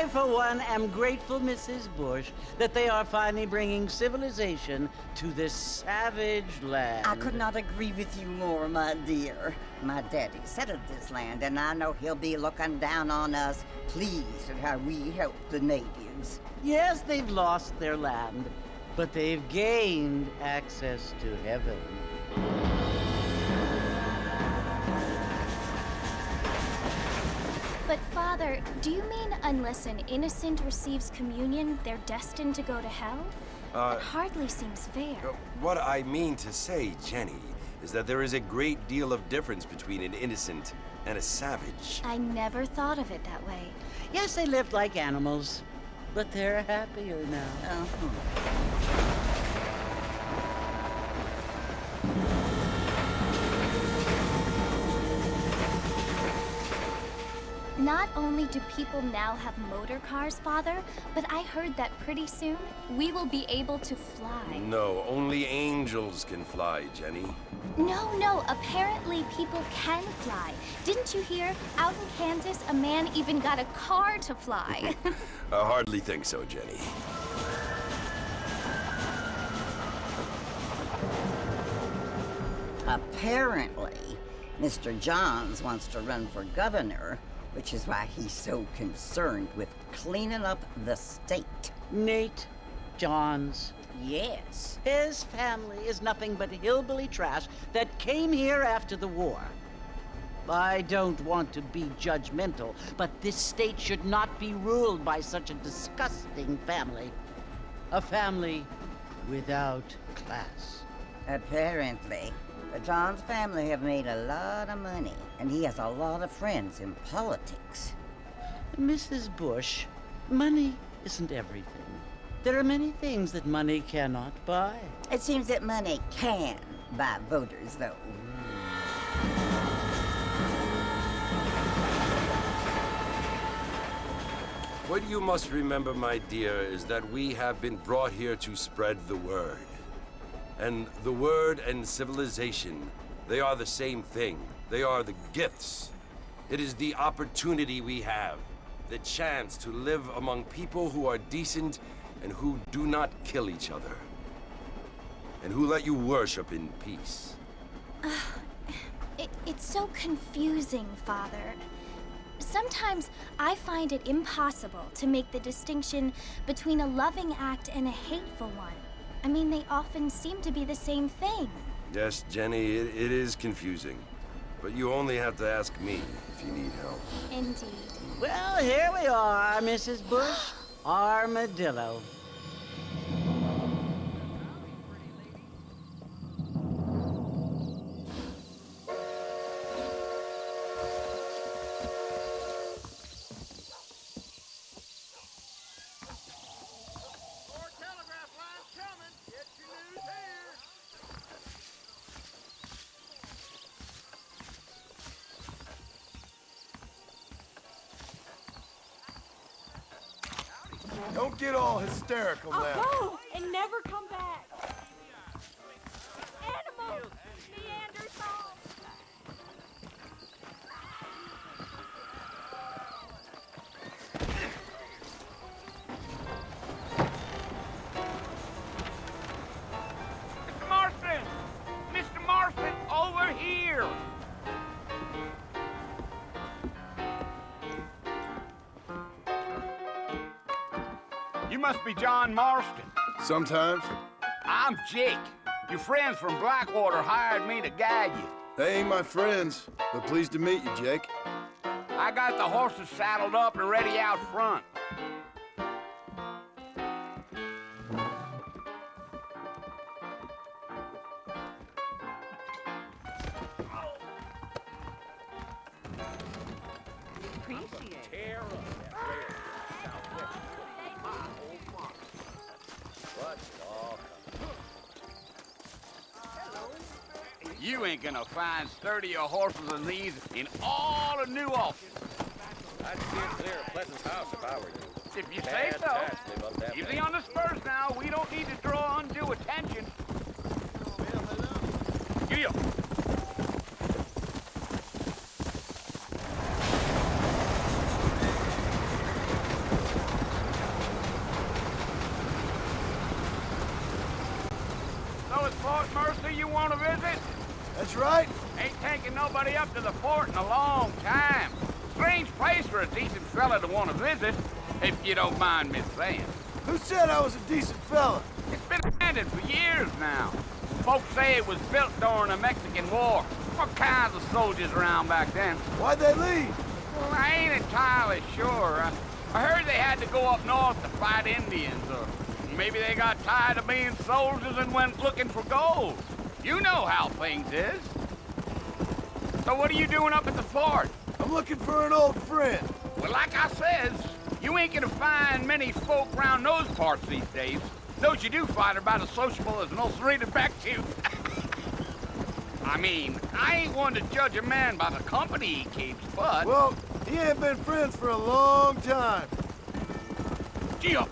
I, for one, am grateful, Mrs. Bush, that they are finally bringing civilization to this savage land. I could not agree with you more, my dear. My daddy settled this land, and I know he'll be looking down on us, pleased at how we help the natives. Yes, they've lost their land, but they've gained access to heaven. But Father, do you mean unless an innocent receives communion, they're destined to go to hell? That hardly seems fair. What I mean to say, Jenny, is that there is a great deal of difference between an innocent and a savage. I never thought of it that way. Yes, they lived like animals, but they're happier now. Not only do people now have motor cars, Father, but I heard that pretty soon we will be able to fly. No, only angels can fly, Jenny. No, apparently people can fly. Didn't you hear? Out in Kansas, a man even got a car to fly. I hardly think so, Jenny. Apparently, Mr. Johns wants to run for governor, which is why he's so concerned with cleaning up the state. Nate Johns. Yes. His family is nothing but hillbilly trash that came here after the war. I don't want to be judgmental, but this state should not be ruled by such a disgusting family. A family without class. Apparently. The Johns family have made a lot of money, and he has a lot of friends in politics. Mrs. Bush, money isn't everything. There are many things that money cannot buy. It seems that money can buy voters, though. What you must remember, my dear, is that we have been brought here to spread the word. And the word and civilization, they are the same thing. They are the gifts. It is the opportunity we have, the chance to live among people who are decent and who do not kill each other, and who let you worship in peace. It's so confusing, Father. Sometimes I find it impossible to make the distinction between a loving act and a hateful one. I mean, they often seem to be the same thing. Yes, Jenny, it is confusing. But you only have to ask me if you need help. Indeed. Well, here we are, Mrs. Bush. Armadillo. Don't get all hysterical now. I'll go and never come back. Animals! Neanderthals! Mr. Marston! Mr. Marston, over here! You must be John Marston. Sometimes. I'm Jake. Your friends from Blackwater hired me to guide you. They ain't my friends, but pleased to meet you, Jake. I got the horses saddled up and ready out front. You ain't gonna find sturdier horses than these in all of New Ulster. I'd steer clear of Pleasant's house if I were you. If you say Bad so. tax live up that Easy way. on the spurs now. We don't need to draw undue attention. Giddy up. want to visit? That's right. Ain't taking nobody up to the fort in a long time. Strange place for a decent fella to want to visit, if you don't mind me saying. Who said I was a decent fella? It's been abandoned for years now. Folks say it was built during the Mexican War. All kinds of soldiers around back then. Why'd they leave? Well, I ain't entirely sure. I heard they had to go up north to fight Indians, or maybe they got tired of being soldiers and went looking for gold. You know how things is. So what are you doing up at the fort? I'm looking for an old friend. Well, like I says, you ain't gonna find many folk around those parts these days. Those you do find are about as sociable as an ulcerated back tooth. I mean, I ain't one to judge a man by the company he keeps, but... Well, he ain't been friends for a long time. Gee up.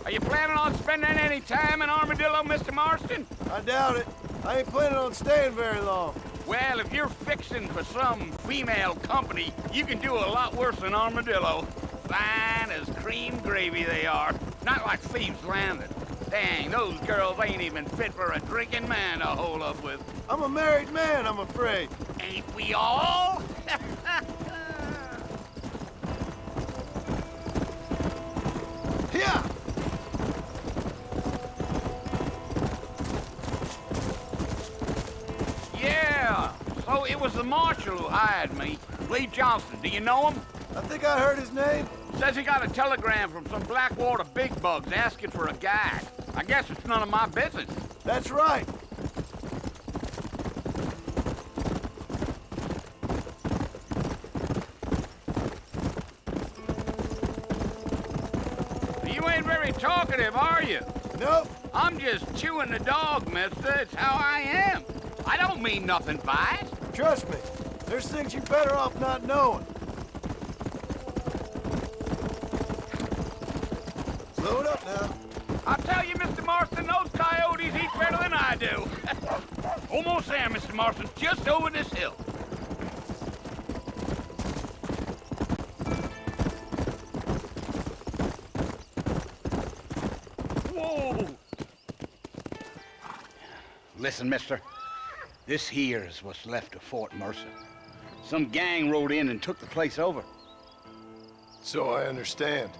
Are you planning on spending any time in Armadillo, Mr. Marston? I doubt it. I ain't planning on staying very long. Well, if you're fixing for some female company, you can do a lot worse than Armadillo. Fine as cream gravy they are. Not like Thieves' Landing. Dang, those girls ain't even fit for a drinking man to hold up with. I'm a married man, I'm afraid. Ain't we all? Yeah! Yeah, so it was the marshal who hired me. Lee Johnson, do you know him? I think I heard his name. Says he got a telegram from some Blackwater big bugs asking for a guide. I guess it's none of my business. That's right. You ain't very talkative, are you? Nope. I'm just chewing the dog, mister. It's how I am. I don't mean nothing by it. Trust me. There's things you're better off not knowing. Slow it up now. I'll tell you, Mr. Marston, those coyotes eat better than I do. Almost there, Mr. Marston. Just over this hill. Whoa! Listen, mister. This here is what's left of Fort Mercer. Some gang rode in and took the place over. So I understand.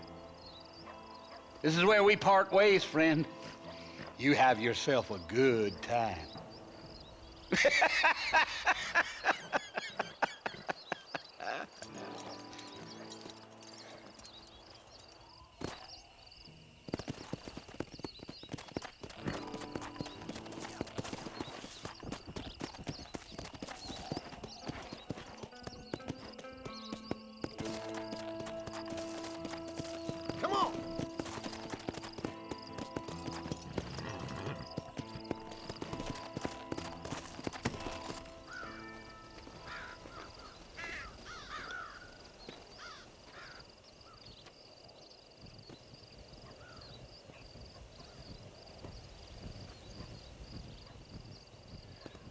This is where we part ways, friend. You have yourself a good time. Come on.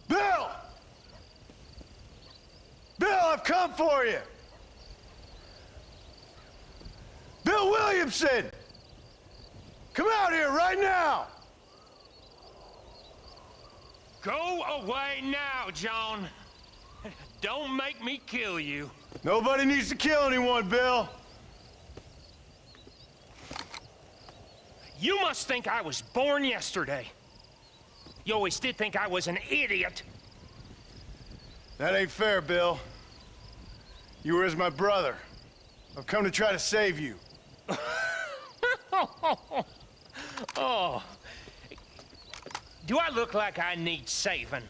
Bill! Bill, I've come for you! Bill Williamson! Come out here right now! Go away now, John. Don't make me kill you. Nobody needs to kill anyone, Bill. You must think I was born yesterday. You always did think I was an idiot. That ain't fair, Bill. You were as my brother. I've come to try to save you. Oh. Do I look like I need saving?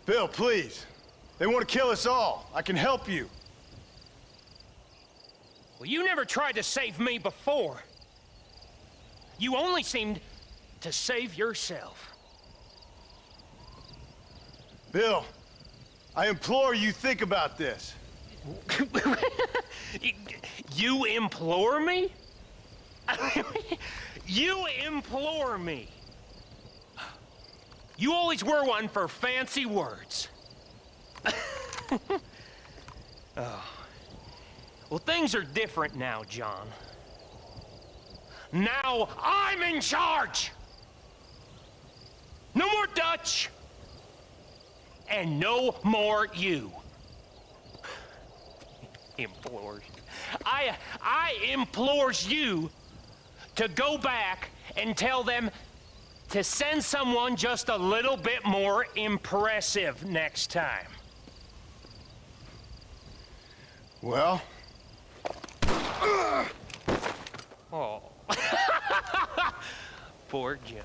Bill, please. They want to kill us all. I can help you. Well, you never tried to save me before. You only seemed to save yourself. Bill, I implore you think about this. You implore me? You implore me. You always were one for fancy words. Oh. Well, things are different now, John. Now I'm in charge! No more Dutch! And no more you. Implores. I implores you to go back and tell them to send someone just a little bit more impressive next time. Well? Oh. Poor John.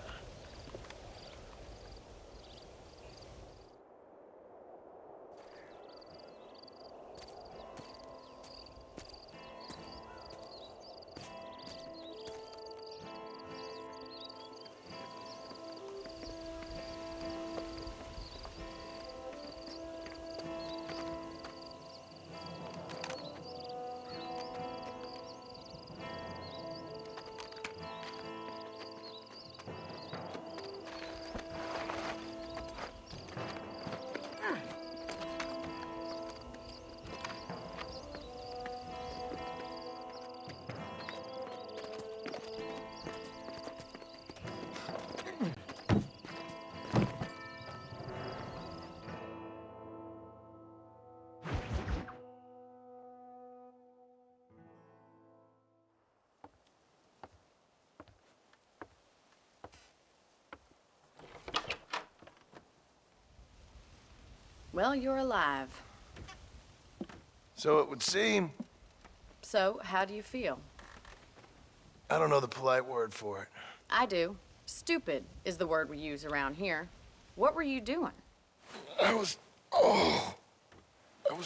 Well, you're alive. So it would seem. So, how do you feel? I don't know the polite word for it. I do. Stupid is the word we use around here. What were you doing? I was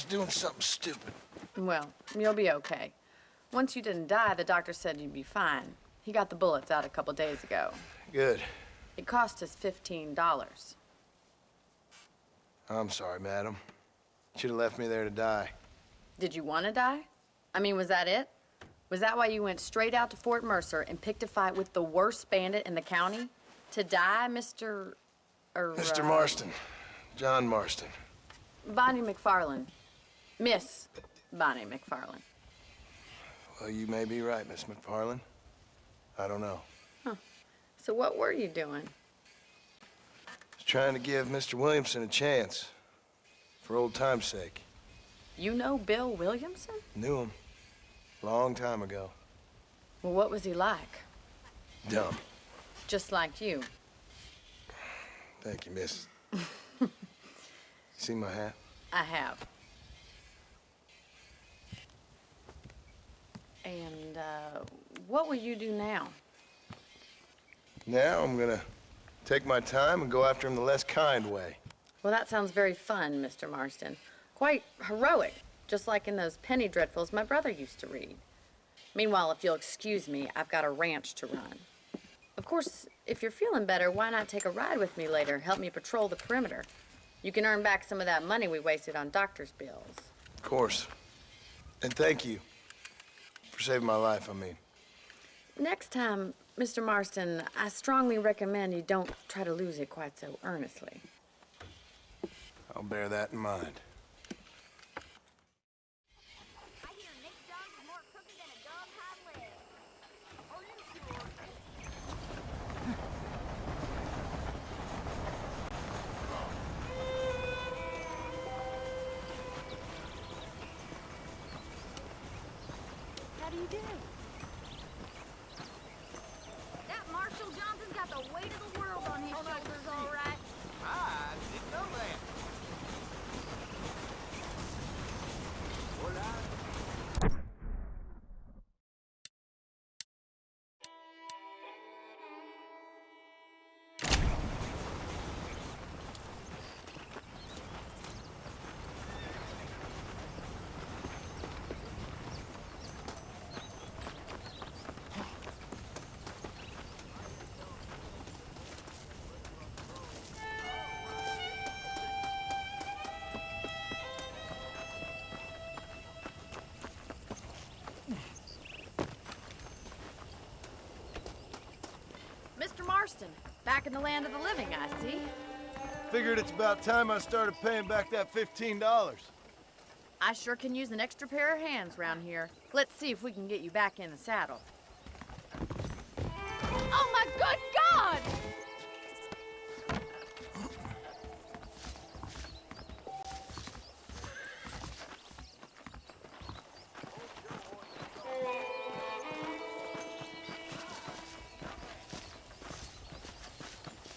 doing something stupid. Well, you'll be okay. Once you didn't die, the doctor said you'd be fine. He got the bullets out a couple days ago. Good. It cost us $15. I'm sorry, madam. Should have left me there to die. Did you want to die? I mean, was that it? Was that why you went straight out to Fort Mercer and picked a fight with the worst bandit in the county? To die, Mr. Mr. Marston. John Marston. Bonnie McFarland. Miss Bonnie McFarland. Well, you may be right, Miss McFarland. I don't know. So what were you doing? Just trying to give Mr. Williamson a chance. For old time's sake. You know Bill Williamson? Knew him. Long time ago. Well, what was he like? Dumb. Just like you. Thank you, miss. See my hat? I have. And, what will you do now? Now I'm gonna take my time and go after him the less kind way. Well, that sounds very fun, Mr. Marston. Quite heroic, just like in those penny dreadfuls my brother used to read. Meanwhile, if you'll excuse me, I've got a ranch to run. Of course, if you're feeling better, why not take a ride with me later? Help me patrol the perimeter. You can earn back some of that money we wasted on doctor's bills. Of course. And thank you for saving my life, I mean. Next time, Mr. Marston, I strongly recommend you don't try to lose it quite so earnestly. I'll bear that in mind. I hear Nick Dog is more crooked than a dog hind leg. Are you sure? How do you do? That Marshall Johnson's got the weight of the world on his shoulders, all right. I didn't know that. Mr. Marston, back in the land of the living, I see. Figured it's about time I started paying back that $15. I sure can use an extra pair of hands around here. Let's see if we can get you back in the saddle. Oh my good God!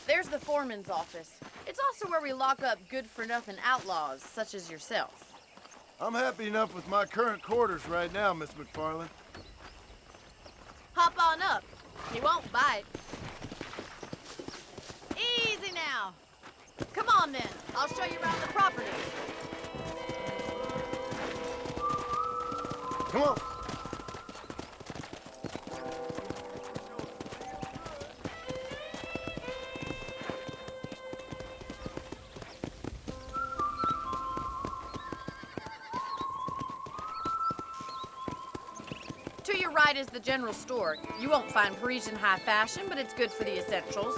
There's the foreman's office. It's also where we lock up good-for-nothing outlaws, such as yourself. I'm happy enough with my current quarters right now, Miss McFarland. Hop on up. He won't bite. Easy now. Come on then. I'll show you around the property. Come on. To your right is the general store. You won't find Parisian high fashion, but it's good for the essentials.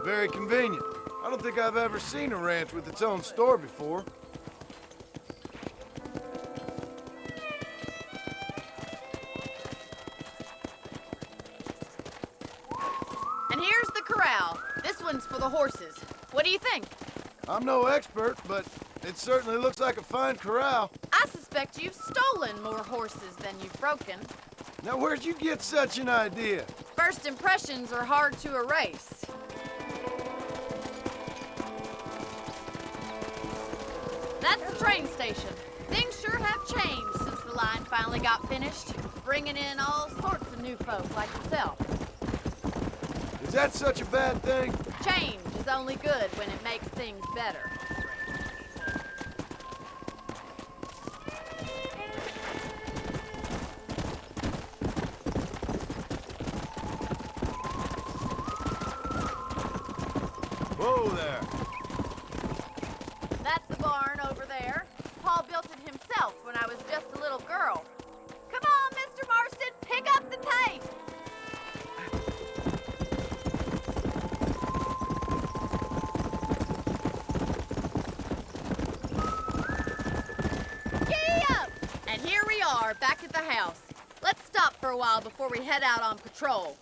Very convenient. I don't think I've ever seen a ranch with its own store before. And here's the corral. This one's for the horses. What do you think? I'm no expert, but it certainly looks like a fine corral. I suspect you've stolen more horses than you've broken. Now, where'd you get such an idea? First impressions are hard to erase. That's the train station. Things sure have changed since the line finally got finished, bringing in all sorts of new folk like yourself. Is that such a bad thing? Change is only good when it makes things better. Whoa there. That's the barn over there. Paul built it himself when I was just a little girl. Come on, Mr. Marston, pick up the pace. Giddy up! And here we are, back at the house. Let's stop for a while before we head out on patrol.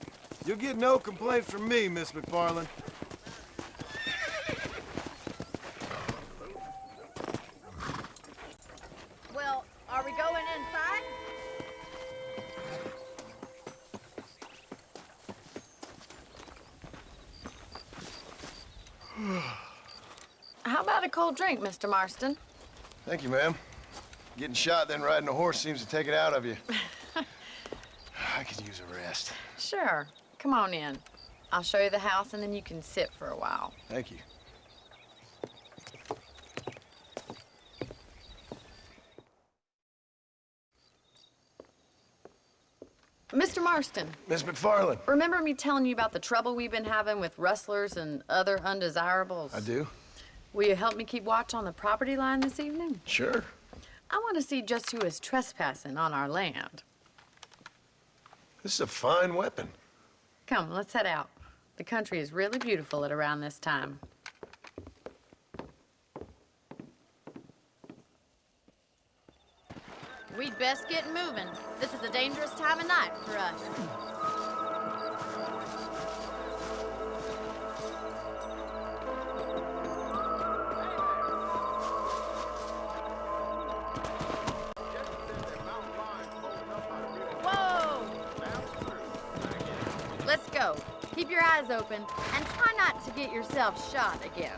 You'll get no complaints from me, Miss McFarland. Well, are we going inside? How about a cold drink, Mr. Marston? Thank you, ma'am. Getting shot, then riding a horse seems to take it out of you. I could use a rest. Sure. Come on in. I'll show you the house, and then you can sit for a while. Thank you. Mr. Marston, Miss McFarland. remember me telling you about the trouble we've been having with rustlers and other undesirables? I do. Will you help me keep watch on the property line this evening? Sure. I want to see just who is trespassing on our land. This is a fine weapon. Come, let's head out. The country is really beautiful at around this time. We'd best get moving. This is a dangerous time of night for us. Whoa! Let's go. Keep your eyes open and try not to get yourself shot again.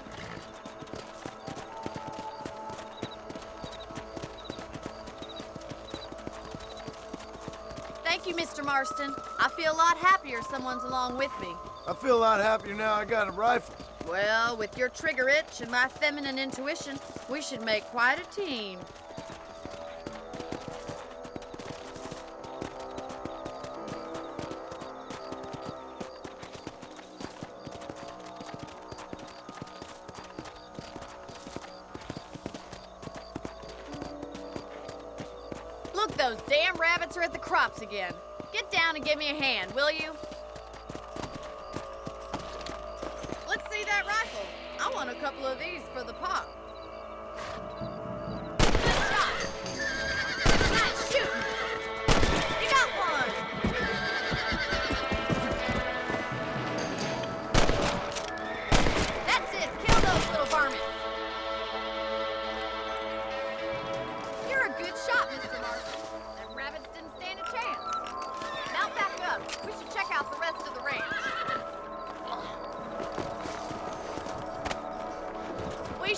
Thank you, Mr. Marston. I feel a lot happier someone's along with me. I feel a lot happier now I got a rifle. Well, with your trigger itch and my feminine intuition, we should make quite a team. Look, those damn rabbits are at the crops again. Get down and give me a hand, will you? Let's see that rifle. I want a couple of these for the pop. Good shot.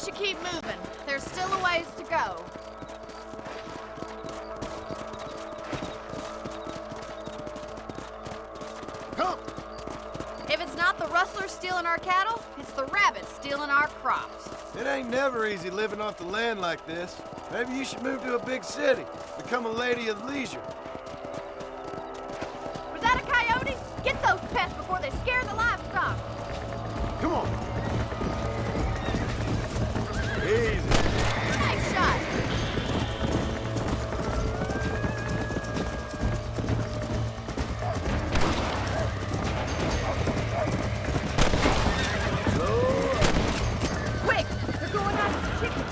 should keep moving. There's still a ways to go. Come! If it's not the rustlers stealing our cattle, it's the rabbits stealing our crops. It ain't never easy living off the land like this. Maybe you should move to a big city. Become a lady of leisure. Was that a coyote? Get those pests before they scare the livestock. Come on. Easy. Nice shot. Quick! They're going after the chicken.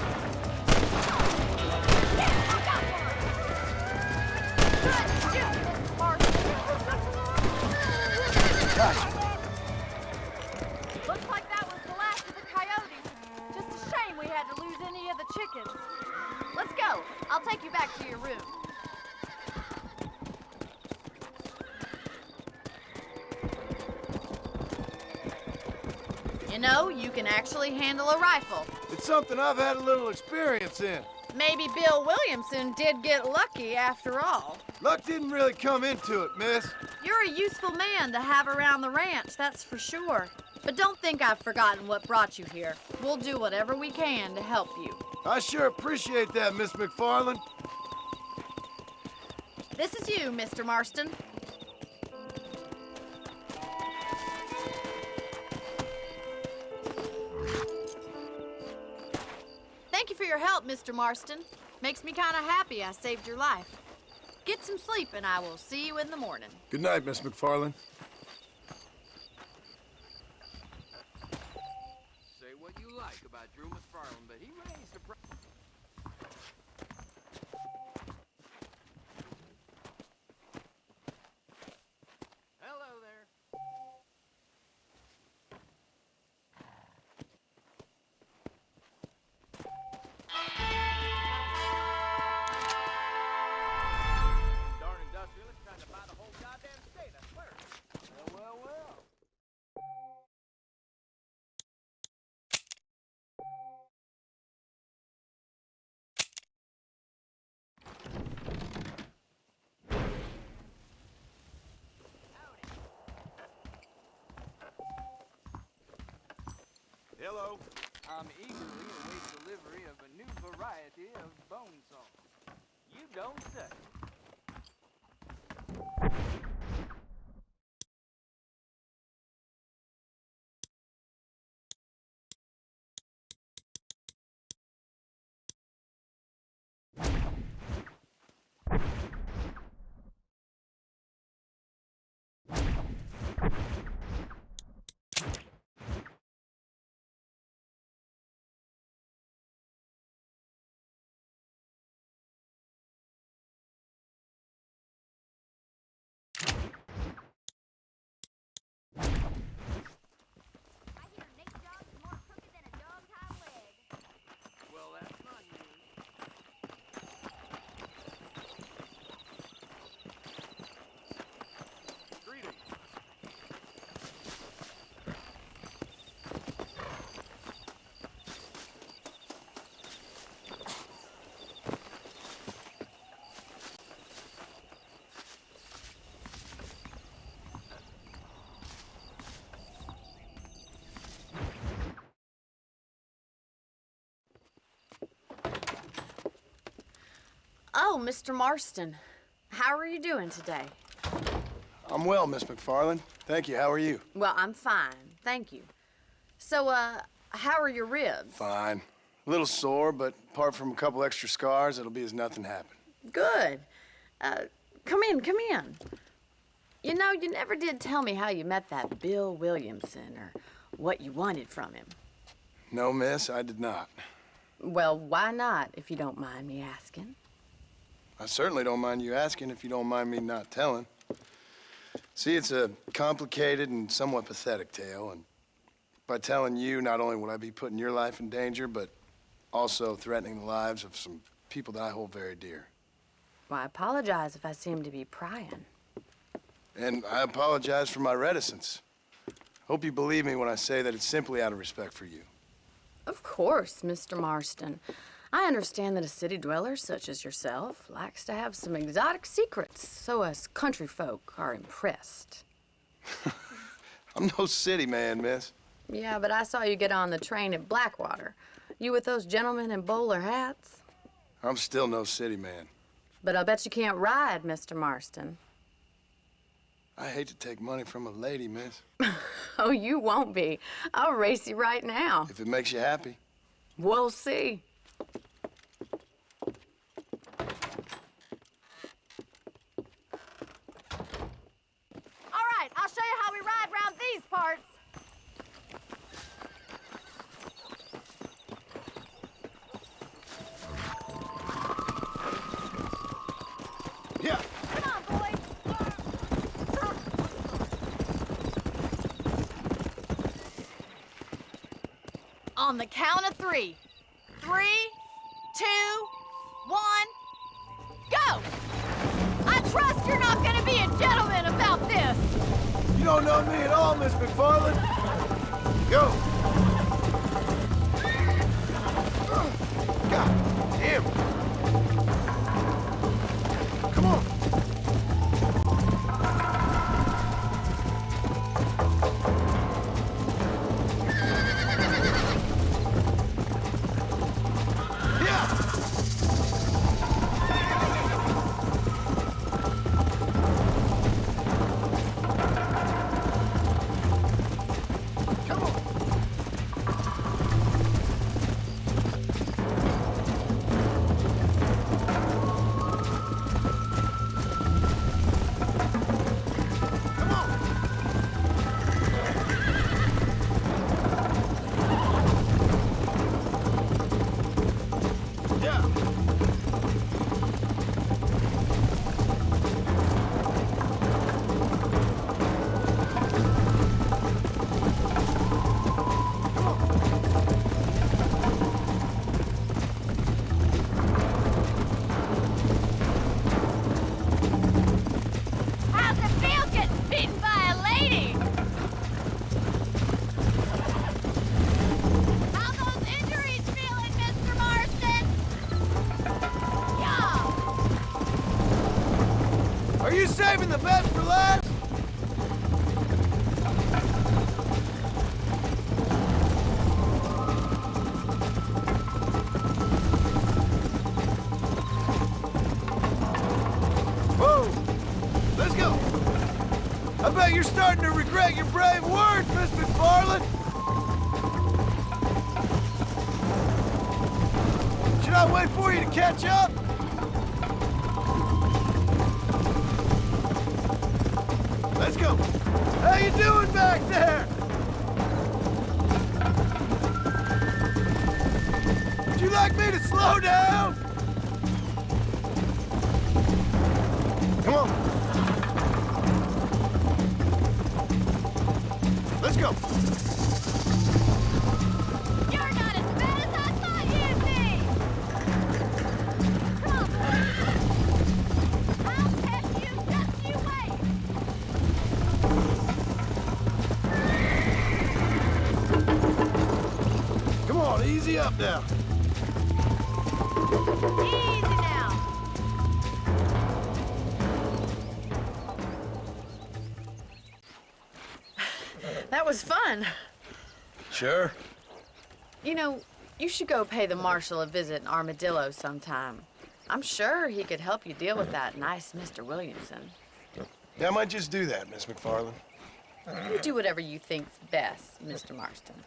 Yeah, I got one. Good shoot, Mr. Marston. Gotcha. Looks like that was the last of the coyotes. Just a shame we had to lose any of the chickens. Let's go. I'll take you back to your room. You know, you can actually handle a rifle. It's something I've had a little experience in. Maybe Bill Williamson did get lucky after all. Luck didn't really come into it, miss. You're a useful man to have around the ranch, that's for sure. But don't think I've forgotten what brought you here. We'll do whatever we can to help you. I sure appreciate that, Miss McFarland. This is you, Mr. Marston. Thank you for your help, Mr. Marston. Makes me kind of happy I saved your life. Get some sleep and I will see you in the morning. Good night, Miss McFarland. Say what you like about Drew McFarland, but he raised the price. Hello there. Darn industrialist trying to buy the whole goddamn state, I swear. Well. Hello. I'm eagerly await delivery of a new variety of bone saw. You don't say. I hear Nate Dogg is more crooked than a dog's hind leg. Well, that's not news. Greetings. Oh, Mr. Marston. How are you doing today? I'm well, Miss McFarland. Thank you. How are you? Well, I'm fine. Thank you. So, how are your ribs? Fine. A little sore, but apart from a couple extra scars, it'll be as nothing happened. Good. Come in. You know, you never did tell me how you met that Bill Williamson or what you wanted from him. No, miss, I did not. Well, why not, if you don't mind me asking? I certainly don't mind you asking if you don't mind me not telling. See, it's a complicated and somewhat pathetic tale, and by telling you, not only would I be putting your life in danger, but also threatening the lives of some people that I hold very dear. Well, I apologize if I seem to be prying. And I apologize for my reticence. Hope you believe me when I say that it's simply out of respect for you. Of course, Mr. Marston. I understand that a city dweller such as yourself likes to have some exotic secrets, so us country folk are impressed. I'm no city man, miss. Yeah, but I saw you get on the train at Blackwater. You with those gentlemen in bowler hats? I'm still no city man. But I'll bet you can't ride, Mr. Marston. I hate to take money from a lady, miss. Oh, you won't be. I'll race you right now. If it makes you happy. We'll see. All right, I'll show you how we ride around these parts. Yeah. Come on, boys. On the count of 3. 3, 2, 1, go! I trust you're not gonna be a gentleman about this. You don't know me at all, Miss McFarland. Go. God damn. Come on. How's it feel getting beaten by a lady? How those injuries feeling, Mr. Marston? Yeah. Are you saving the best for last? Whoa! Let's go! I bet you're starting to regret your brave words, Miss McFarland! Should I wait for you to catch up? Let's go! How you doing back there? Would you like me to slow down? Come on. Let's go. You're not as bad as I thought you'd be. Come on, boys. I'll test you, just you wait. Come on, easy up now. Easy now. That was fun. Sure. You know, you should go pay the marshal a visit in Armadillo sometime. I'm sure he could help you deal with that nice Mr. Williamson. Yeah, I might just do that, Miss McFarland. You do whatever you think's best, Mr. Marston.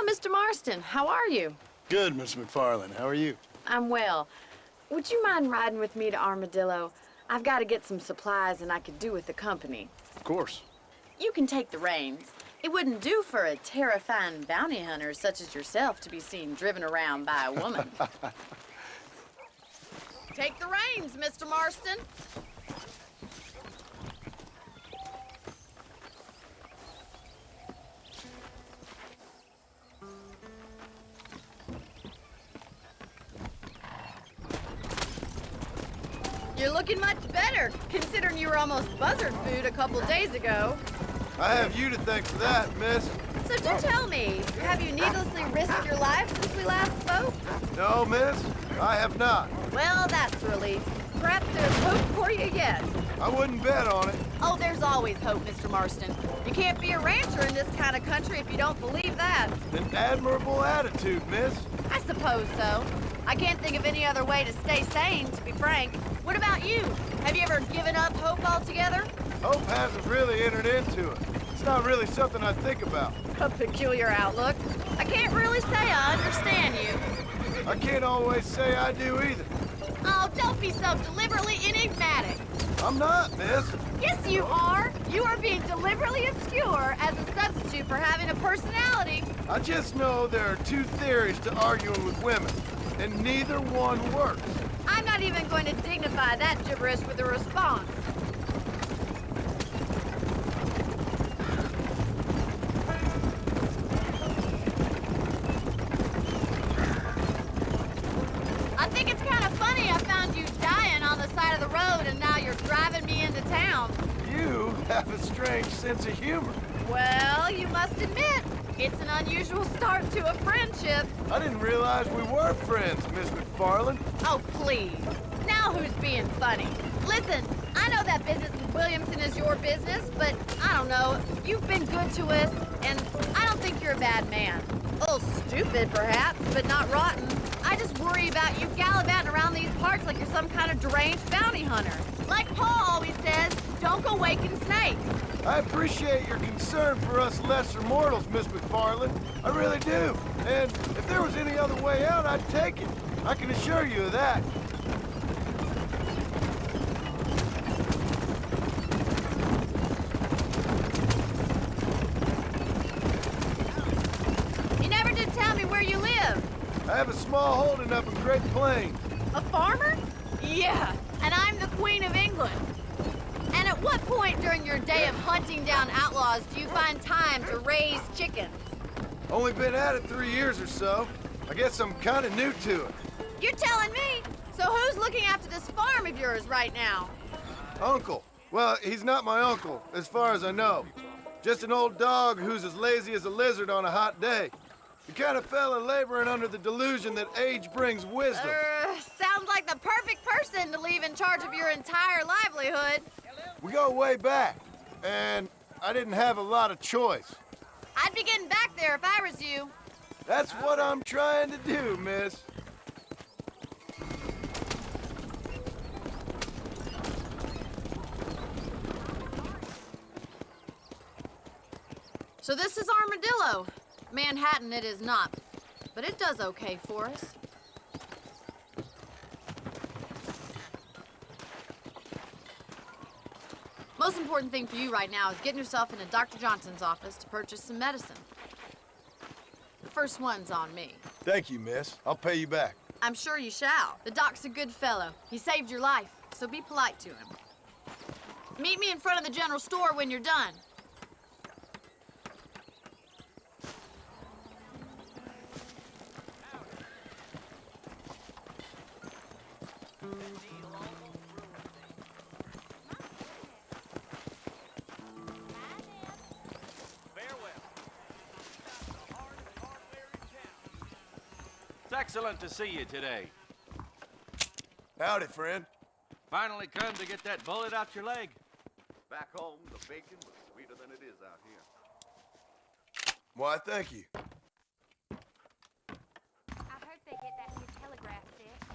Mr. Marston, how are you? Good, Miss McFarland. How are you? I'm well. Would you mind riding with me to Armadillo? I've got to get some supplies and I could do with the company. Of course. You can take the reins. It wouldn't do for a terrifying bounty hunter such as yourself to be seen driven around by a woman. Take the reins, Mr. Marston. You're looking much better, considering you were almost buzzard food a couple days ago. I have you to thank for that, miss. So do tell me, have you needlessly risked your life since we last spoke? No, miss, I have not. Well, that's a relief. Perhaps there's hope for you yet. I wouldn't bet on it. Oh, there's always hope, Mr. Marston. You can't be a rancher in this kind of country if you don't believe that. An admirable attitude, miss. I suppose so. I can't think of any other way to stay sane, to be frank. What about you? Have you ever given up hope altogether? Hope hasn't really entered into it. It's not really something I think about. A peculiar outlook. I can't really say I understand you. I can't always say I do either. Oh, don't be so deliberately enigmatic. I'm not, miss. Yes, you are. You are being deliberately obscure as a substitute for having a personality. I just know there are two theories to arguing with women, and neither one works. I'm not even going to dignify that gibberish with a response. I think it's kind of funny I found you dying on the side of the road and now you're driving me into town. You have a strange sense of humor. Well, you must admit, it's an unusual start to a friendship. I didn't realize we were friends, Miss McFarland. Oh, please. Now who's being funny? Listen, I know that business with Williamson is your business, but I don't know. You've been good to us, and I don't think you're a bad man. A little stupid, perhaps, but not rotten. I just worry about you gallivanting around these parts like you're some kind of deranged bounty hunter. Like Paul always says, don't go waking snakes. I appreciate your concern for us lesser mortals, Miss McFarland. I really do. And if there was any other way out, I'd take it. I can assure you of that. You never did tell me where you live. I have a small holding up in Great Plains. A farmer? Yeah, and I'm the Queen of England. And at what point during your day of hunting down outlaws do you find time to raise chickens? Only been at it 3 years or so. I guess I'm kind of new to it. You're telling me? So who's looking after this farm of yours right now? Uncle. Well, he's not my uncle, as far as I know. Just an old dog who's as lazy as a lizard on a hot day. The kind of fella laboring under the delusion that age brings wisdom. Sounds like the perfect person to leave in charge of your entire livelihood. We go way back, and I didn't have a lot of choice. I'd be getting back there if I was you. That's what I'm trying to do, miss. So this is Armadillo. Manhattan it is not, but it does okay for us. Most important thing for you right now is getting yourself into Dr. Johnson's office to purchase some medicine. The first one's on me. Thank you, miss. I'll pay you back. I'm sure you shall. The doc's a good fellow. He saved your life, so be polite to him. Meet me in front of the general store when you're done. It's excellent to see you today. Howdy, friend. Finally come to get that bullet out your leg. Back home, the bacon was sweeter than it is out here. Why, thank you. I hope they get that new telegraph fixed.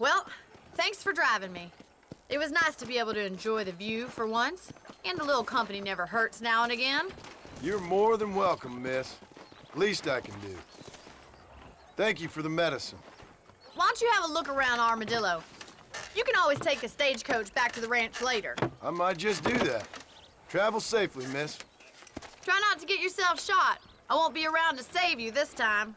Well, thanks for driving me. It was nice to be able to enjoy the view for once, and a little company never hurts now and again. You're more than welcome, miss. Least I can do. Thank you for the medicine. Why don't you have a look around Armadillo? You can always take a stagecoach back to the ranch later. I might just do that. Travel safely, miss. Try not to get yourself shot. I won't be around to save you this time.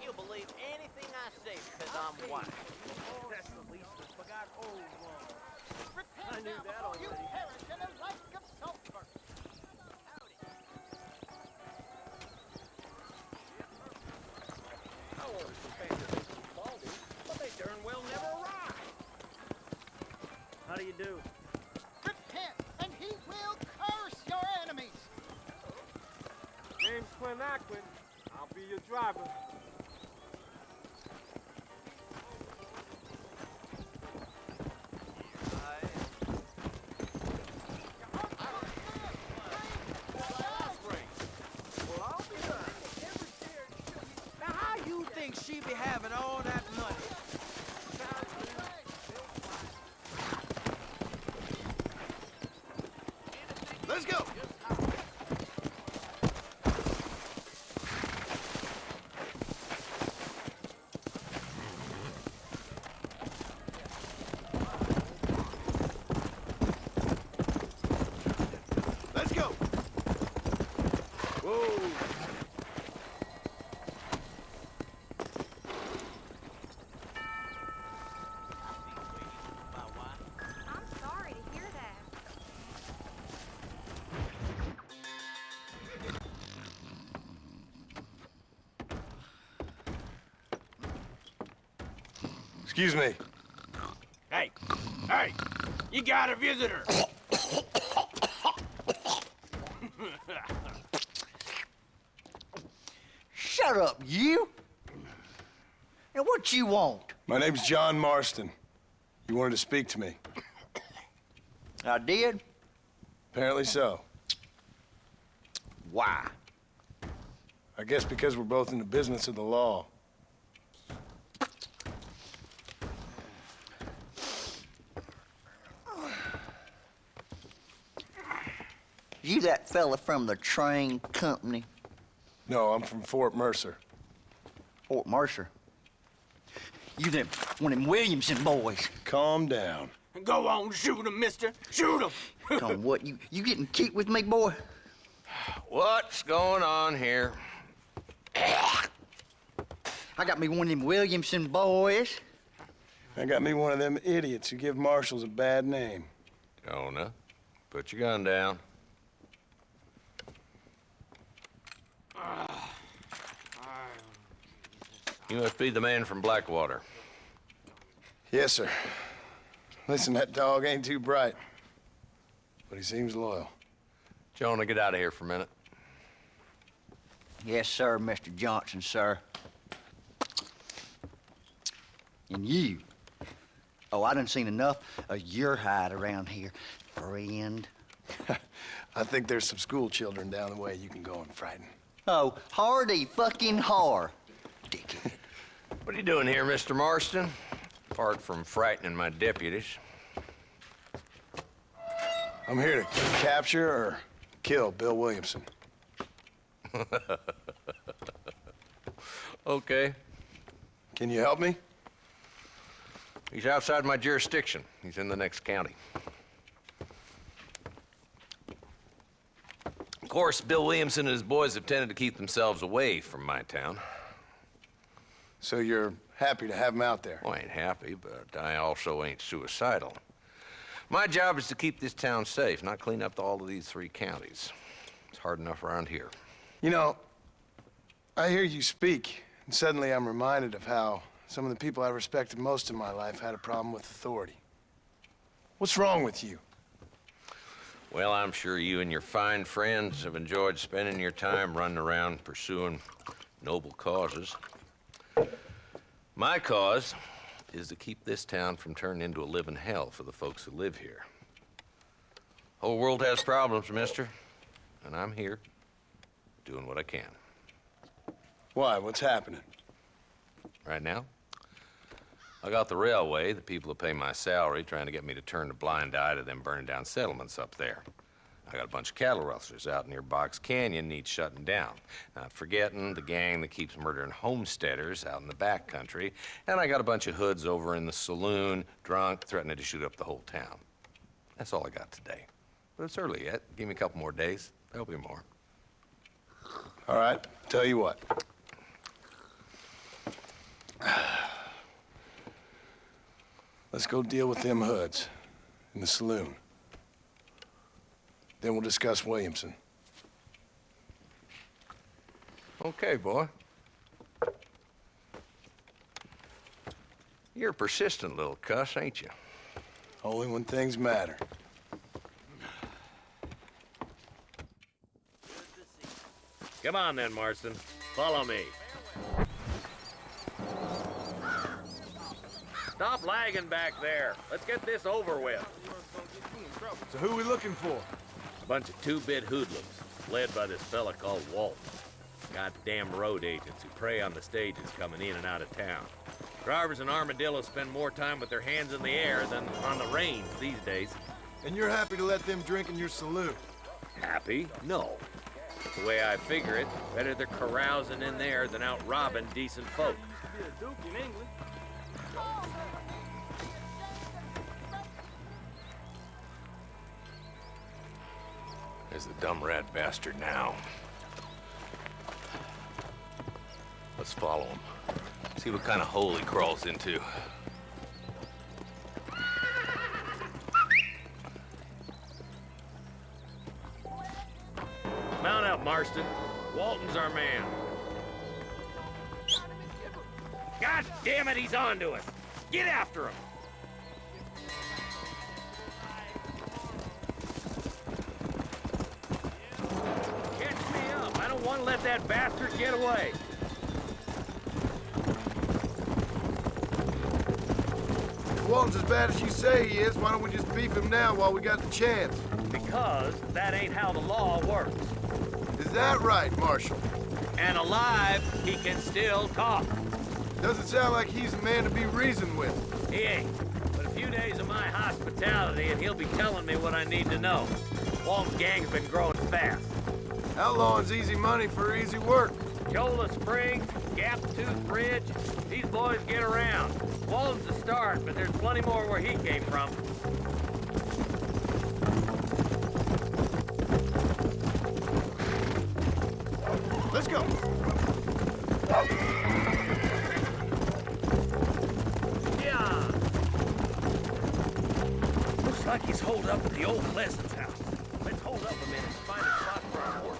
You'll believe anything I say because I'm white. That's the least I forgot old one. I knew that already. You perish in a lake of sulfur. I ordered some fancy baldy, but they darn well never arrived. How do you do? Repent, and he will curse your enemies. Name's Quinn Aquin. I'll be your driver. Now, how you think she be having all that money? Let's go. Let's go. Whoa. I'm sorry to hear that. Excuse me. Hey, you got a visitor. Shut up, you! And what you want? My name's John Marston. You wanted to speak to me. I did? Apparently so. Why? I guess because we're both in the business of the law. You that fella from the train company? No, I'm from Fort Mercer. Fort Mercer? You them one of them Williamson boys? Calm down. Go on, shoot him, mister. Shoot him. Come what, you getting cute with me, boy? What's going on here? I got me one of them Williamson boys. I got me one of them idiots who give marshals a bad name. Jonah, put your gun down. You must be the man from Blackwater. Yes, sir. Listen, that dog ain't too bright, but he seems loyal. Jonah, get out of here for a minute. Yes, sir, Mr. Johnson, sir. And you. Oh, I done seen enough of your hide around here, friend. I think there's some school children down the way you can go and frighten. Oh, hardy fucking har. Dickhead. What are you doing here, Mr. Marston? Apart from frightening my deputies. I'm here to capture or kill Bill Williamson. Okay. Can you help me? He's outside my jurisdiction. He's in the next county. Of course, Bill Williamson and his boys have tended to keep themselves away from my town. So you're happy to have him out there? Well, I ain't happy, but I also ain't suicidal. My job is to keep this town safe, not clean up all of these 3 counties. It's hard enough around here. You know, I hear you speak, and suddenly I'm reminded of how some of the people I respected most in my life had a problem with authority. What's wrong with you? Well, I'm sure you and your fine friends have enjoyed spending your time running around pursuing noble causes. My cause is to keep this town from turning into a living hell for the folks who live here. Whole world has problems, mister, and I'm here doing what I can. Why? What's happening? Right now, I got the railway, the people who pay my salary, trying to get me to turn a blind eye to them burning down settlements up there. I got a bunch of cattle rustlers out near Box Canyon needs shutting down. Not forgetting the gang that keeps murdering homesteaders out in the back country. And I got a bunch of hoods over in the saloon, drunk, threatening to shoot up the whole town. That's all I got today. But it's early yet. Give me a couple more days. There'll be more. All right, tell you what. Let's go deal with them hoods in the saloon. Then we'll discuss Williamson. Okay, boy. You're a persistent little cuss, ain't you? Only when things matter. Come on then, Marston. Follow me. Stop lagging back there. Let's get this over with. So who are we looking for? A bunch of two-bit hoodlums, led by this fella called Walt. Goddamn road agents who prey on the stages coming in and out of town. Drivers in Armadillo spend more time with their hands in the air than on the reins these days. And you're happy to let them drink in your saloon? Happy? No. The way I figure it, better they're carousing in there than out robbing decent folk. Be a duke in England. There's the dumb rat bastard now. Let's follow him. See what kind of hole he crawls into. Mount up, Marston. Walton's our man. God damn it, he's on to us. Get after him. Catch me up. I don't want to let that bastard get away. If Walton's as bad as you say he is, why don't we just beef him now while we got the chance? Because that ain't how the law works. Is that right, Marshal? And alive, he can still talk. Doesn't sound like he's a man to be reasoned with. He ain't. But a few days of my hospitality and he'll be telling me what I need to know. Walton's gang's been growing fast. Outlawing's easy money for easy work. Chola Springs, Gap Tooth Bridge, these boys get around. Walton's the start, but there's plenty more where he came from. Let's go. Yeah. Looks like he's holed up at the old Pleasant's house. Let's hold up a minute and find a spot for our horse.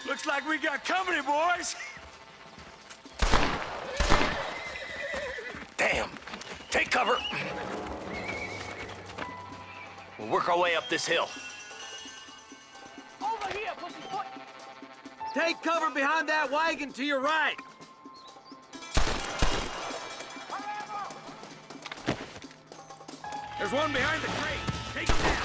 Looks like we got company, boys. Damn! Take cover! We'll work our way up this hill. Over here, pussyfoot! Take cover behind that wagon to your right. There's one behind the crate. Take him down.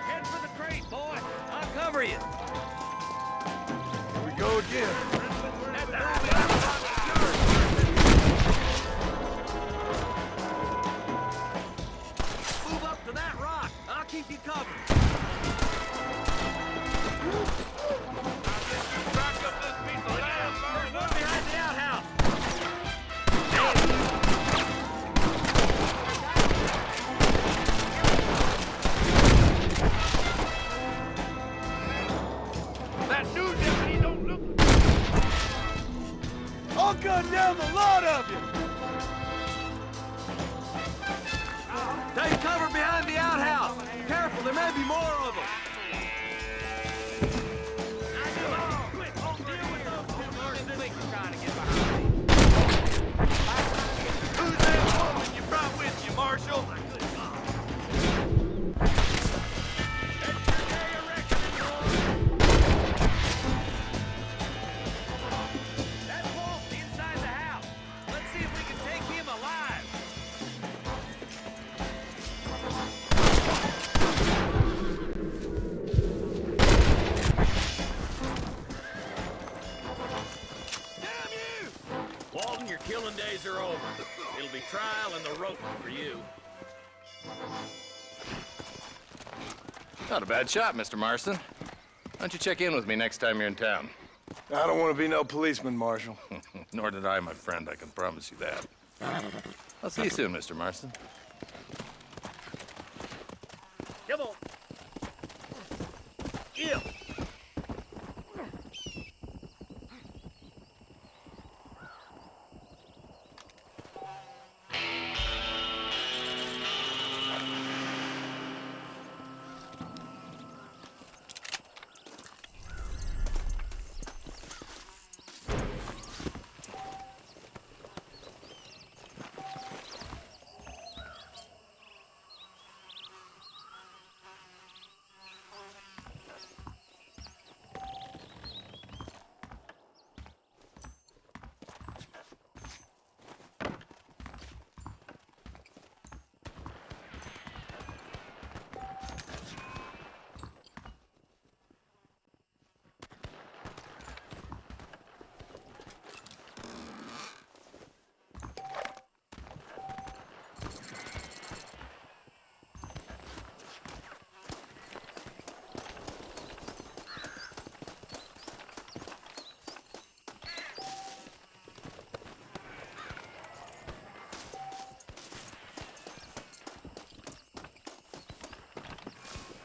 Head for the crate, boy. I'll cover you. Here we go again. Move up to that rock. I'll keep you covered. There's one behind the outhouse. That new deputy don't look. I'll gun down the lot of you. Take cover behind the outhouse. Careful, there may be more of them. Who's that woman you brought with you, Marshal? That's Wolf inside the house. Let's see if we can take him alive. Damn you! Walton, your killing days are over. It'll be trial and the rope for you. Not a bad shot, Mr. Marston. Why don't you check in with me next time you're in town? I don't want to be no policeman, Marshal. Nor did I, my friend. I can promise you that. I'll see you soon, Mr. Marston. Come on. Yeah.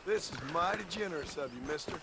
This is mighty generous of you, mister.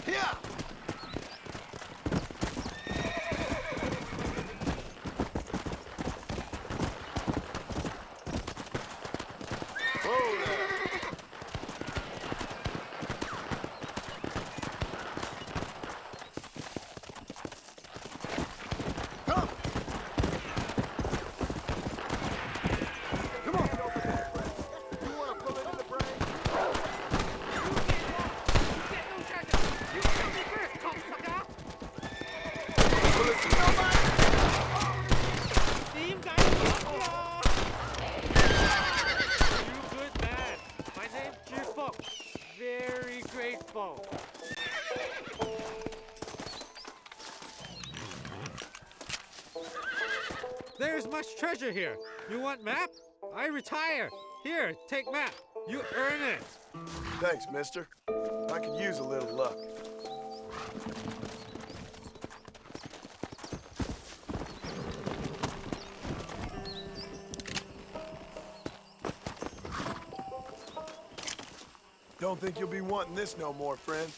Yeah! There's much treasure here. You want map? I retire. Here, take map. You earn it. Thanks, mister. I could use a little luck. Don't think you'll be wanting this no more, friend.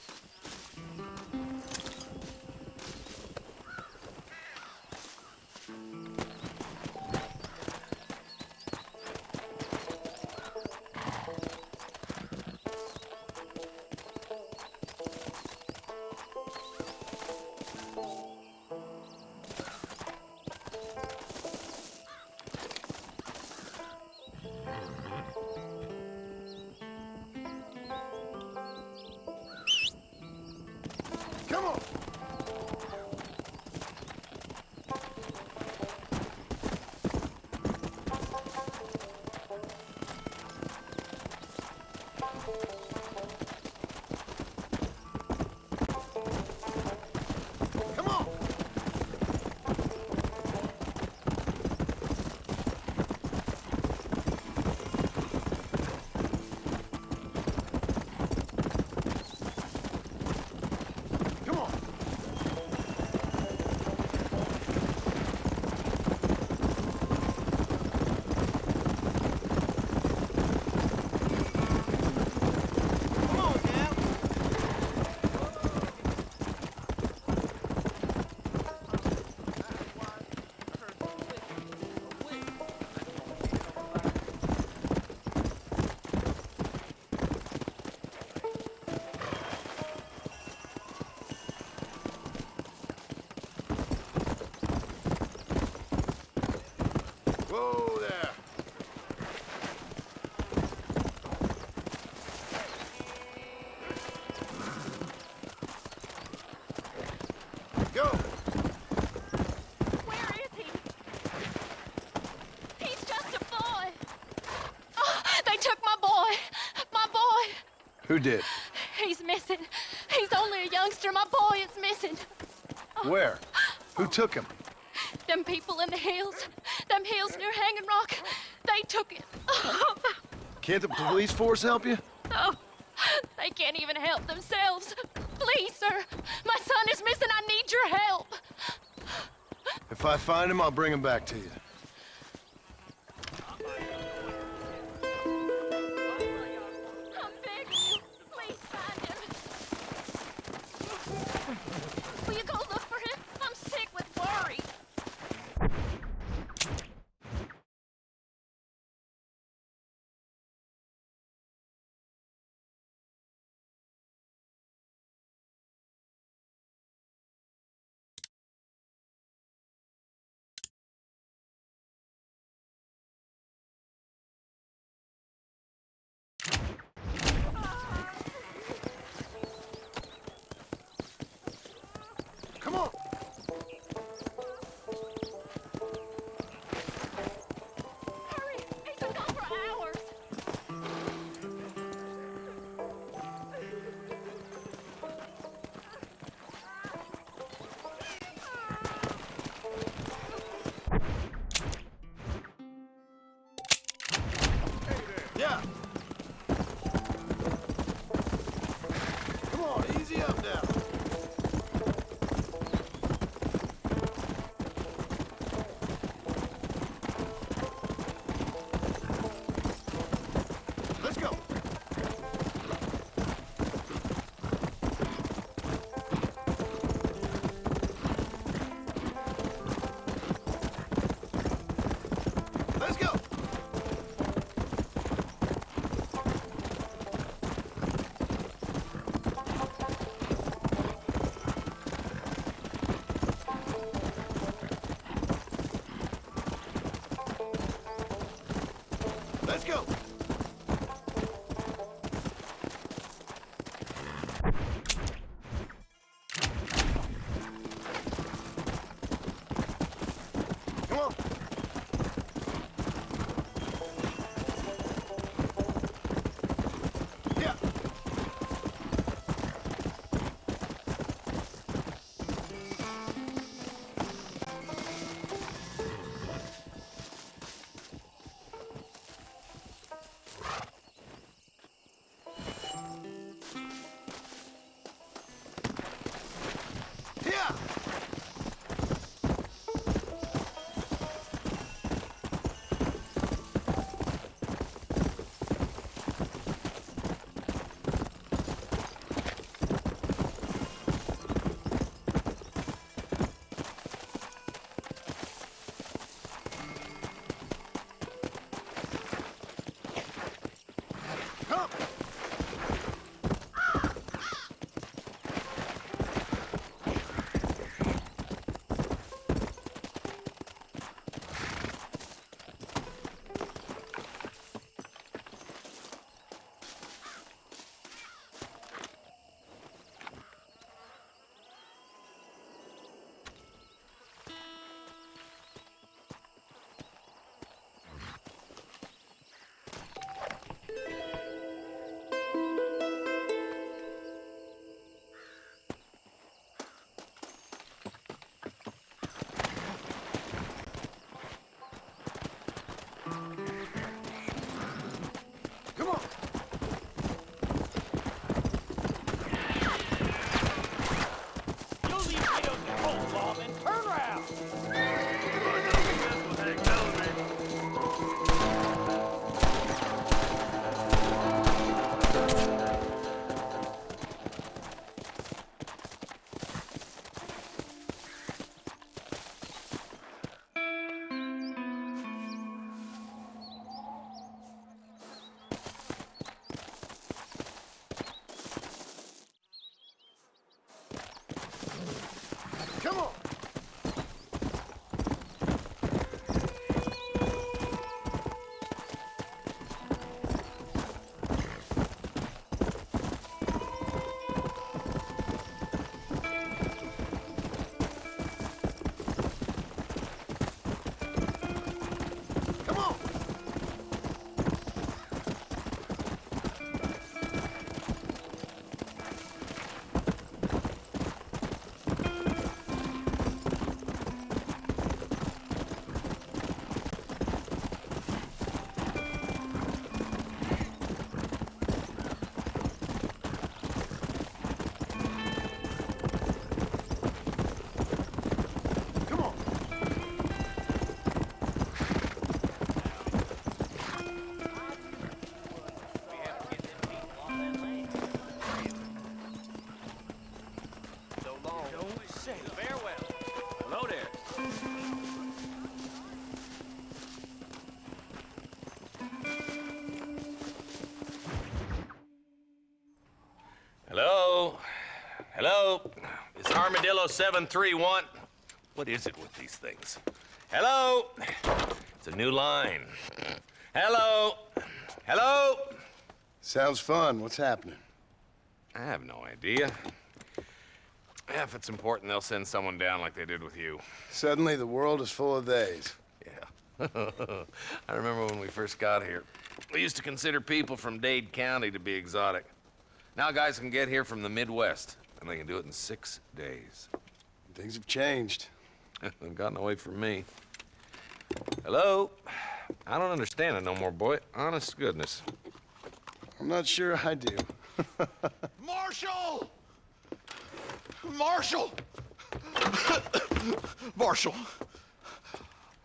Who did? He's missing. He's only a youngster. My boy is missing. Where? Who took him? Them people in the hills. Them hills near Hanging Rock. They took him. Can't the police force help you? Oh, they can't even help themselves. Please, sir. My son is missing. I need your help. If I find him, I'll bring him back to you. I'm begging you. Please find him. Will you go look for him? I'm sick with worry. Come on! Hurry! He's been gone for hours. Yeah! Come on, easy up now. Let's go. Let's go. Let's go. Come on. Yeah. Hello? It's Armadillo 731. What is it with these things? Hello? It's a new line. Hello? Hello? Sounds fun. What's happening? I have no idea. Yeah, if it's important, they'll send someone down like they did with you. Suddenly, the world is full of theys. Yeah. I remember when we first got here. We used to consider people from Dade County to be exotic. Now guys can get here from the Midwest, and they can do it in 6 days. Things have changed. They've gotten away from me. Hello? I don't understand it no more, boy. Honest to goodness. I'm not sure I do. Marshall! Marshall! Marshall!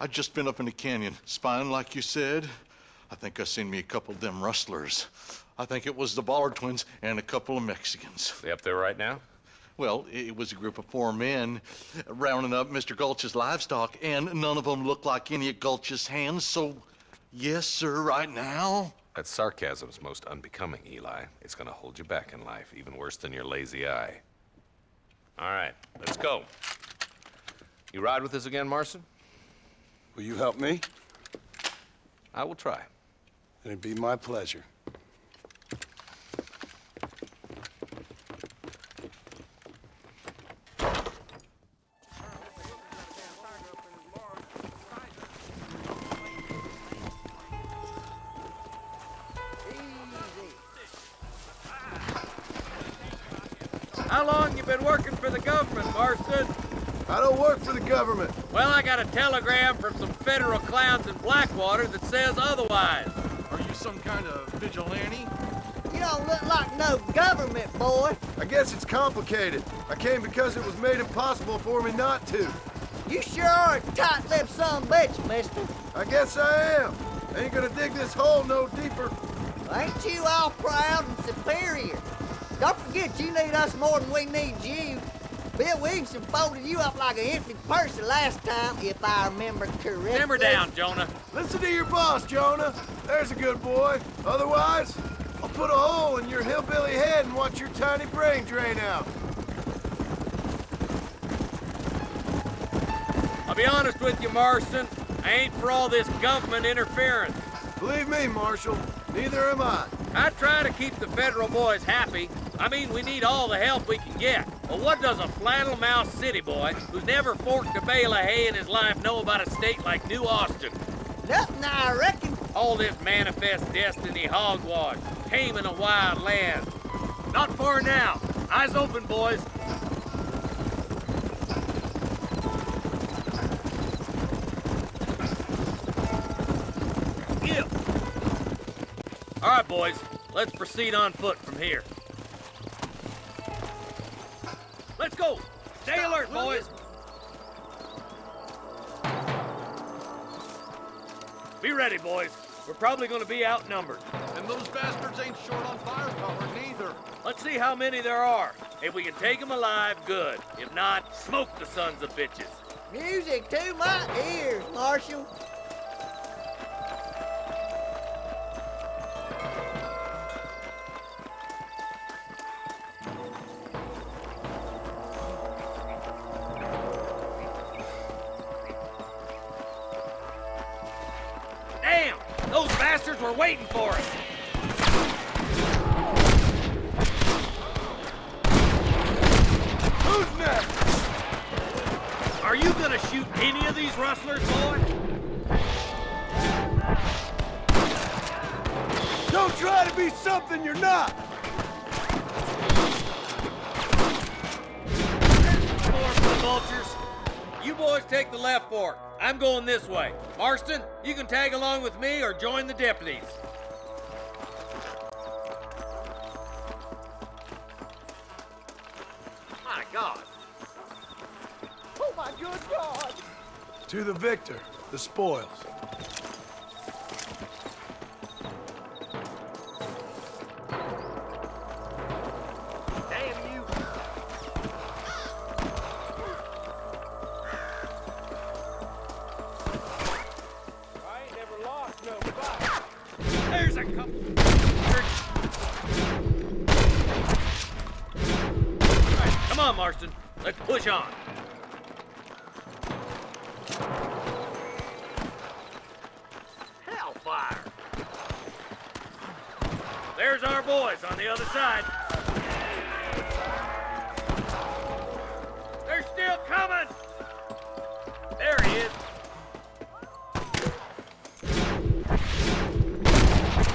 I just been up in the canyon, spying like you said. I think I seen me a couple of them rustlers. I think it was the Ballard twins and a couple of Mexicans. They up there right now? Well, it was a group of 4 men rounding up Mr. Gulch's livestock, and none of them looked like any of Gulch's hands, so yes, sir, right now. That sarcasm's most unbecoming, Eli. It's gonna hold you back in life, even worse than your lazy eye. All right, let's go. You ride with us again, Marston? Will you help me? I will try. It'd be my pleasure. How long you been working for the government, Marston? I don't work for the government. Well, I got a telegram from some federal clowns in Blackwater that says otherwise. Are you some kind of vigilante? You don't look like no government, boy. I guess it's complicated. I came because it was made impossible for me not to. You sure are a tight-lipped son of a bitch, mister. I guess I am. Ain't gonna dig this hole no deeper. Ain't you all proud and superior? Don't forget you need us more than we need you. Bill Williamson folded you up like an empty person last time, if I remember correctly. Simmer down, Jonah. Listen to your boss, Jonah. There's a good boy. Otherwise, I'll put a hole in your hillbilly head and watch your tiny brain drain out. I'll be honest with you, Marston. I ain't for all this government interference. Believe me, Marshal, neither am I. I try to keep the federal boys happy. I mean, we need all the help we can get. But what does a flannel-mouthed city boy who's never forked a bale of hay in his life know about a state like New Austin? Nothing, I reckon. All this manifest destiny hogwash, taming a wild land. Not far now. Eyes open, boys. Yeah. All right, boys. Let's proceed on foot from here. Let's go! Stay alert, boys! Be ready, boys. We're probably gonna be outnumbered. And those bastards ain't short on firepower, neither. Let's see how many there are. If we can take them alive, good. If not, smoke the sons of bitches. Music to my ears, Marshal. Damn! Those bastards were waiting for us! Who's next? Are you gonna shoot any of these rustlers, boy? Don't try to be something you're not! More for the vultures. You boys take the left fork. I'm going this way. Marston, you can tag along with me or join the deputies. My God. Oh, my good God. To the victor, the spoils. Damn you. I ain't never lost no fight. There's a couple. Right. Come on, Marston. Let's push on. Hellfire! There's our boys on the other side. They're still coming! There he is.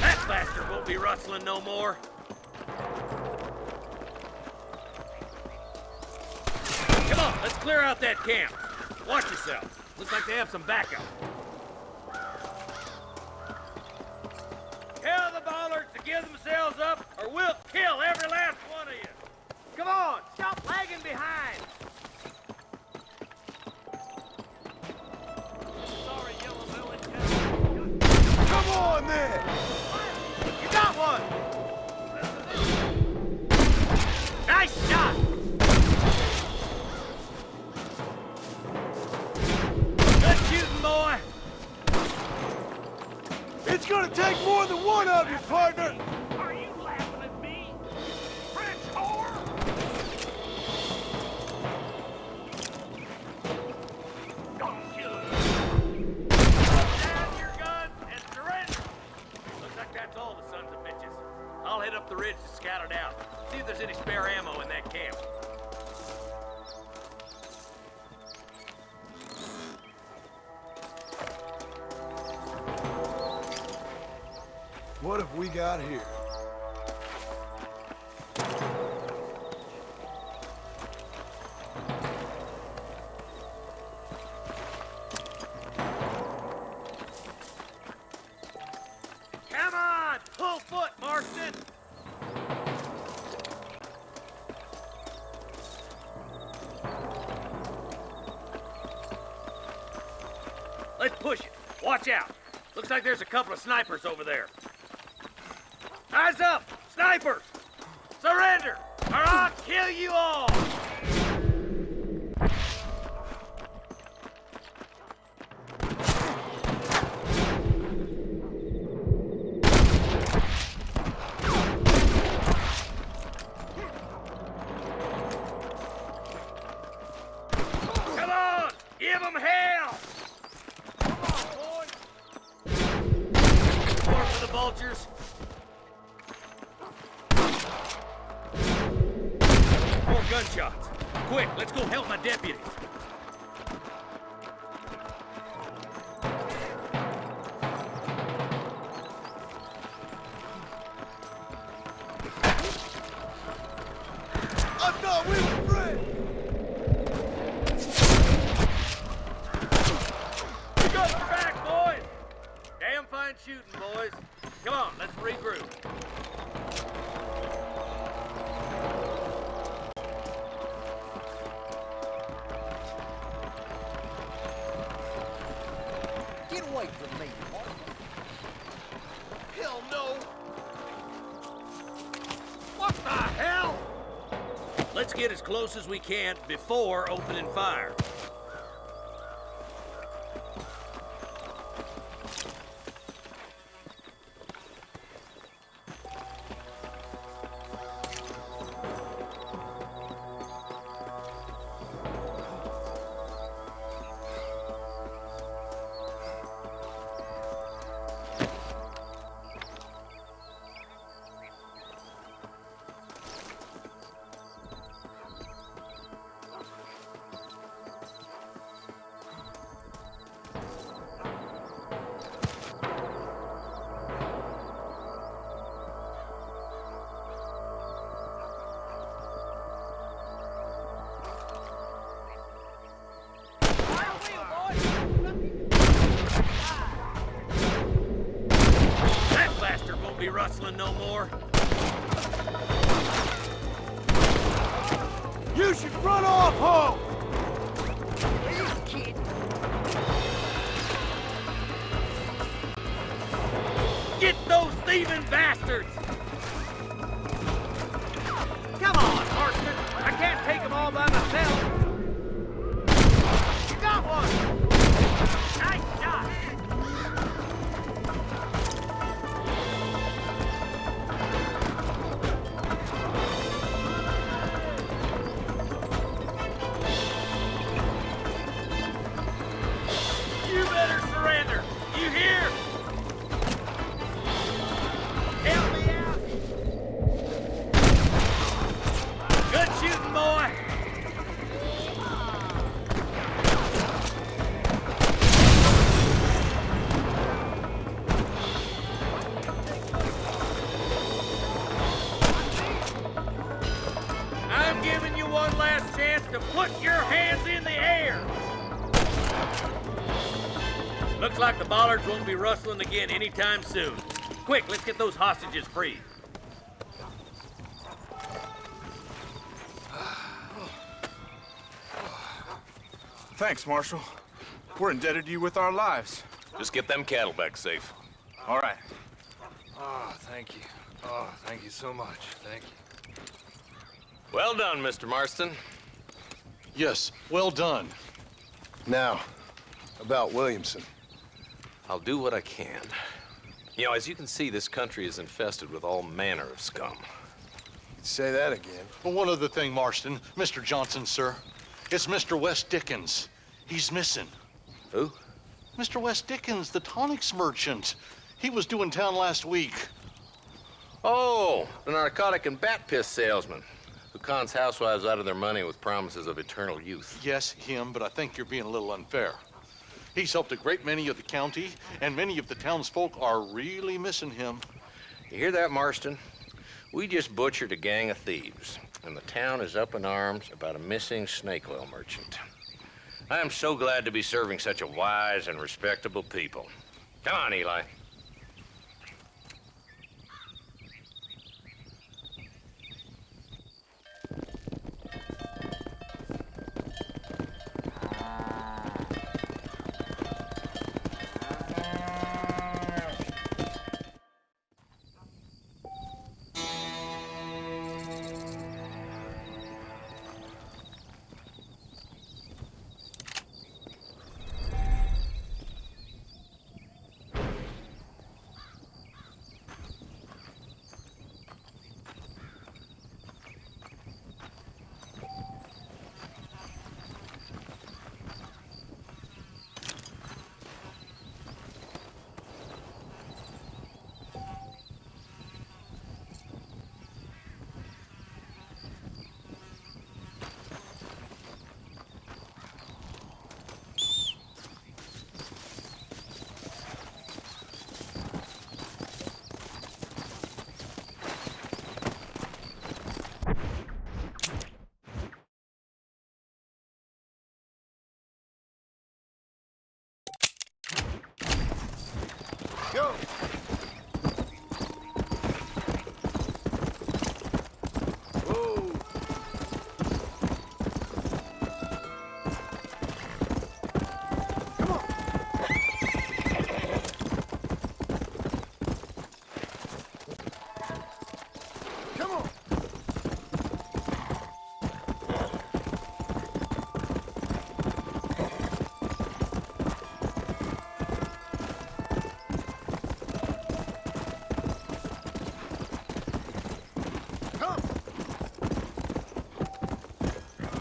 That bastard won't be rustling no more. Come on, let's clear out that camp. Watch yourself. Looks like they have some backup. Tell the Bollards to give themselves up, or we'll kill every last one of you. Come on, stop lagging behind. Sorry, Yellow Belly. Come on, then! You got one! Nice shot! Good shooting, boy. It's gonna take more than one of you, partner! Are you laughing at me? French whore! Don't kill him. Put down your guns and surrender. Looks like that's all the sons of bitches. I'll head up the ridge to scout it out. See if there's any spare ammo in that camp. What have we got here? Come on! Full foot, Marston! Let's push it. Watch out. Looks like there's a couple of snipers over there. Eyes up! Snipers! Surrender, or I'll kill you all! Come on! Give them hell! Come on, boys! More for the vultures. More gunshots. Quick, let's go help my deputies. I thought we were friends! We got your back, boys! Damn fine shooting, boys. Come on, let's regroup. Get away from me, Martin. Hell no! What the hell? Let's get as close as we can before opening fire. That bastard won't be rustling no more. You should run off home! Get those thieving bastards! Come on, Marston! I can't take them all by myself! You got one! Nice shot! Put your hands in the air! Looks like the bollards won't be rustling again anytime soon. Quick, let's get those hostages free. Thanks, Marshal. We're indebted to you with our lives. Just get them cattle back safe. All right. Oh, thank you. Oh, thank you so much. Thank you. Well done, Mr. Marston. Yes, well done. Now, about Williamson. I'll do what I can. You know, as you can see, this country is infested with all manner of scum. Say that again. Well, one other thing, Marston. Mr. Johnson, sir. It's Mr. Wes Dickens. He's missing. Who? Mr. Wes Dickens, the tonics merchant. He was due in town last week. Oh, the narcotic and bat piss salesman who cons housewives out of their money with promises of eternal youth. Yes, him, but I think you're being a little unfair. He's helped a great many of the county, and many of the townsfolk are really missing him. You hear that, Marston? We just butchered a gang of thieves, and the town is up in arms about a missing snake oil merchant. I am so glad to be serving such a wise and respectable people. Come on, Eli. Go! Whoa! Come on! Come on!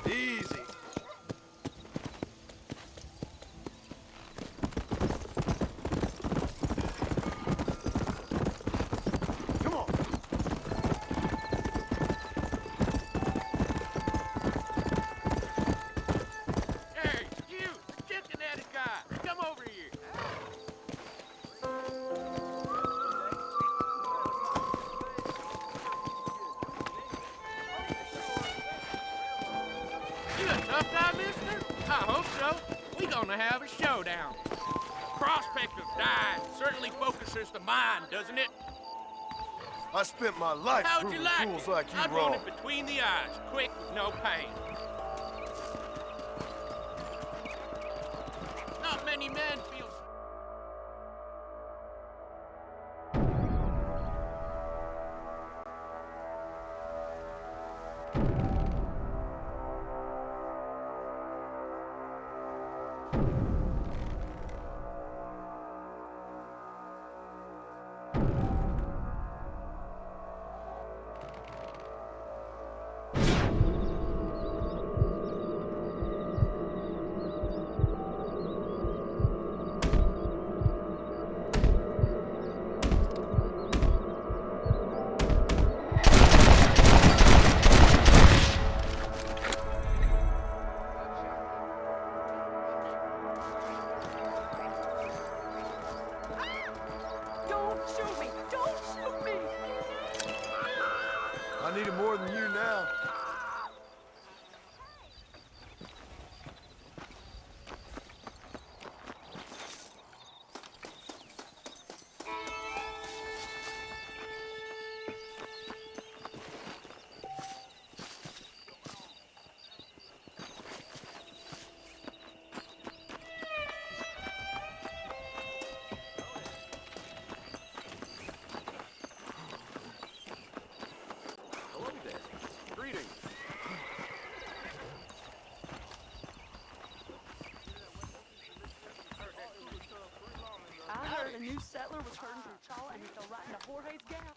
Easy. Come on. Hey, you, the chicken-headed guy, come over here. You a tough guy, mister? I hope so. We gonna have a showdown. Prospect of dying certainly focuses the mind, doesn't it? I spent my life How'd you proving like fools it? like you I'd wrong. want it between the eyes, quick, with no pain. Not many men feel... Don't shoot me! Don't shoot me! I need it more than you now. new settler was herding through Chala and he fell right into Jorge's gap.